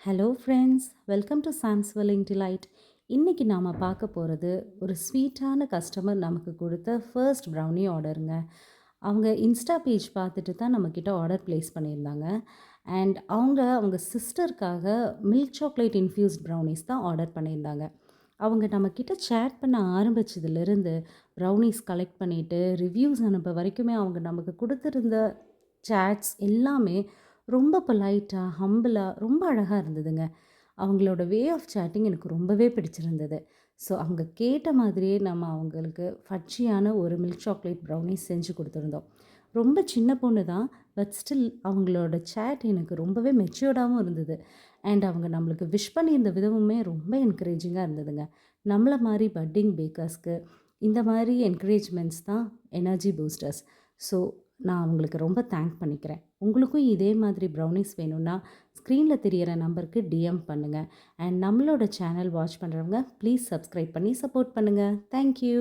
Hello friends, welcome to Sam's welling delight. இன்றைக்கி நாம் பார்க்க போகிறது ஒரு ஸ்வீட்டான கஸ்டமர் நமக்கு கொடுத்த ஃபர்ஸ்ட் ப்ரௌனி ஆர்டருங்க. அவங்க இன்ஸ்டா பேஜ் பார்த்துட்டு தான் நம்மக்கிட்ட ஆர்டர் ப்ளேஸ் பண்ணியிருந்தாங்க. அண்ட் அவங்க சிஸ்டருக்காக மில்க் சாக்லேட் இன்ஃப்யூஸ்ட் ப்ரௌனிஸ் தான் ஆர்டர் பண்ணியிருந்தாங்க. அவங்க நம்மக்கிட்ட சேட் பண்ண ஆரம்பிச்சதுலேருந்து ப்ரௌனிஸ் கலெக்ட் பண்ணிவிட்டு ரிவ்யூஸ் அனுப்ப வரைக்குமே அவங்க நமக்கு கொடுத்துருந்த சேட்ஸ் எல்லாமே ரொம்ப பொலைட்டாக, ஹம்பிளாக, ரொம்ப அழகா இருந்ததுங்க. அவங்களோட வே ஆஃப் சேட்டிங் எனக்கு ரொம்பவே பிடிச்சிருந்தது. ஸோ அவங்க கேட்ட மாதிரியே நம்ம அவங்களுக்கு ஃபட்ஜியான ஒரு மில்க் சாக்லேட் ப்ரௌனி செஞ்சு கொடுத்துருந்தோம். ரொம்ப சின்ன பொண்ணு தான். பட் ஸ்டில் அவங்களோட சேட் எனக்கு ரொம்பவே மெச்சூர்டாகவும் இருந்தது. அண்ட் அவங்க நம்மளுக்கு விஷ் பண்ணியிருந்த விதமுமே ரொம்ப என்கரேஜிங்காக இருந்ததுங்க. நம்மள மாரி பட்டிங் பேக்கர்ஸ்க்கு இந்த மாரி என்கரேஜ்மெண்ட்ஸ் தான் எனர்ஜி பூஸ்டர்ஸ். ஸோ நான் அவங்களுக்கு ரொம்ப தேங்க் பண்ணிக்கிறேன். உங்களுக்கும் இதே மாதிரி ப்ரௌனீஸ் வேணும்னா ஸ்க்ரீனில் தெரியிற நம்பருக்கு டிஎம் பண்ணுங்கள். அண்ட் நம்மளோட சேனல் வாட்ச் பண்ணுறவங்க ப்ளீஸ் சப்ஸ்கிரைப் பண்ணி சப்போர்ட் பண்ணுங்கள். தேங்க்யூ.